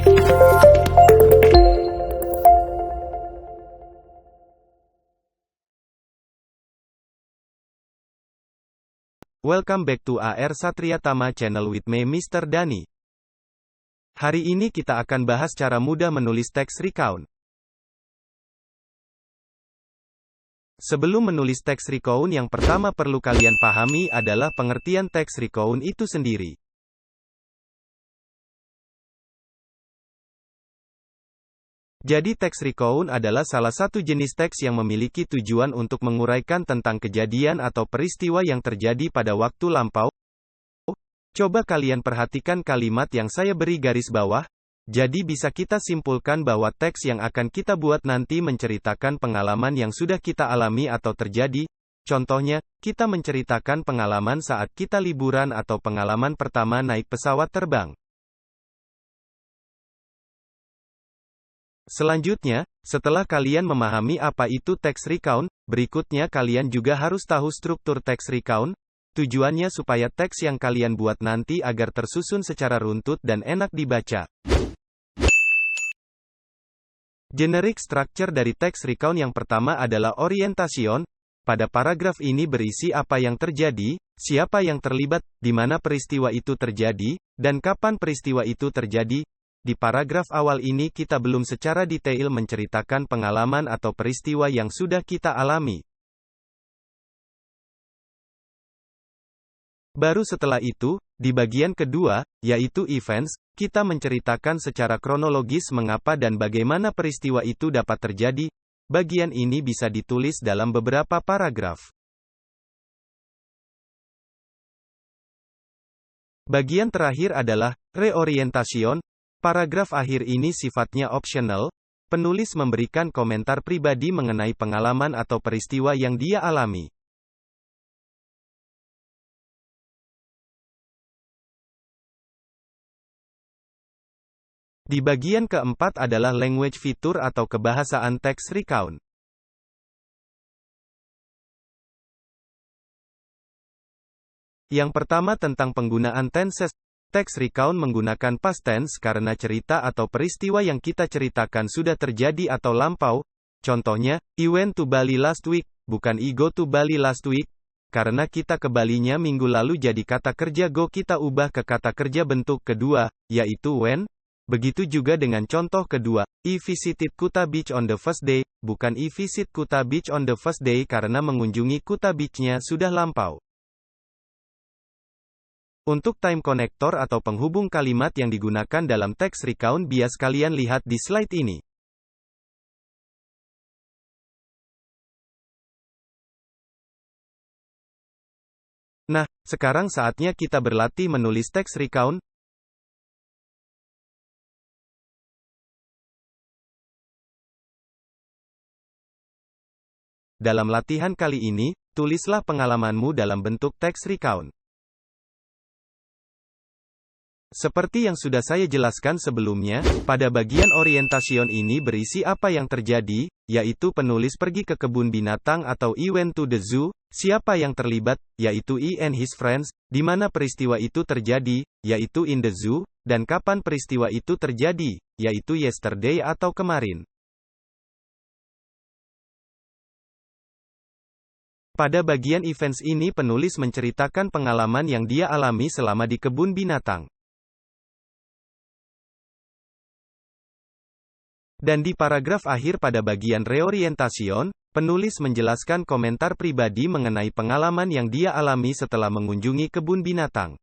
Welcome back to AR Satria Tama Channel with me Mr. Dani. Hari ini kita akan bahas cara mudah menulis teks recount. Sebelum menulis teks recount, yang pertama perlu kalian pahami adalah pengertian teks recount itu sendiri. Jadi teks recount adalah salah satu jenis teks yang memiliki tujuan untuk menguraikan tentang kejadian atau peristiwa yang terjadi pada waktu lampau. Coba kalian perhatikan kalimat yang saya beri garis bawah. Jadi bisa kita simpulkan bahwa teks yang akan kita buat nanti menceritakan pengalaman yang sudah kita alami atau terjadi. Contohnya, kita menceritakan pengalaman saat kita liburan atau pengalaman pertama naik pesawat terbang. Selanjutnya, setelah kalian memahami apa itu teks recount, berikutnya kalian juga harus tahu struktur teks recount. Tujuannya supaya teks yang kalian buat nanti agar tersusun secara runtut dan enak dibaca. Generic structure dari teks recount yang pertama adalah orientation. Pada paragraf ini berisi apa yang terjadi, siapa yang terlibat, di mana peristiwa itu terjadi, dan kapan peristiwa itu terjadi. Di paragraf awal ini kita belum secara detail menceritakan pengalaman atau peristiwa yang sudah kita alami. Baru setelah itu, di bagian kedua, yaitu events, kita menceritakan secara kronologis mengapa dan bagaimana peristiwa itu dapat terjadi. Bagian ini bisa ditulis dalam beberapa paragraf. Bagian terakhir adalah reorientation. Paragraf akhir ini sifatnya optional. Penulis memberikan komentar pribadi mengenai pengalaman atau peristiwa yang dia alami. Di bagian keempat adalah language feature atau kebahasaan teks recount. Yang pertama tentang penggunaan tenses. Teks recount menggunakan past tense karena cerita atau peristiwa yang kita ceritakan sudah terjadi atau lampau. Contohnya, I went to Bali last week, bukan I go to Bali last week. Karena kita ke Balinya minggu lalu, jadi kata kerja go kita ubah ke kata kerja bentuk kedua, yaitu when. Begitu juga dengan contoh kedua, I visited Kuta Beach on the first day, bukan I visit Kuta Beach on the first day karena mengunjungi Kuta Beach-nya sudah lampau. Untuk time connector atau penghubung kalimat yang digunakan dalam teks recount bias kalian lihat di slide ini. Nah, sekarang saatnya kita berlatih menulis teks recount. Dalam latihan kali ini, tulislah pengalamanmu dalam bentuk teks recount. Seperti yang sudah saya jelaskan sebelumnya, pada bagian orientation ini berisi apa yang terjadi, yaitu penulis pergi ke kebun binatang atau I went to the zoo, siapa yang terlibat, yaitu I and his friends, di mana peristiwa itu terjadi, yaitu in the zoo, dan kapan peristiwa itu terjadi, yaitu yesterday atau kemarin. Pada bagian events ini penulis menceritakan pengalaman yang dia alami selama di kebun binatang. Dan di paragraf akhir pada bagian reorientation, penulis menjelaskan komentar pribadi mengenai pengalaman yang dia alami setelah mengunjungi kebun binatang.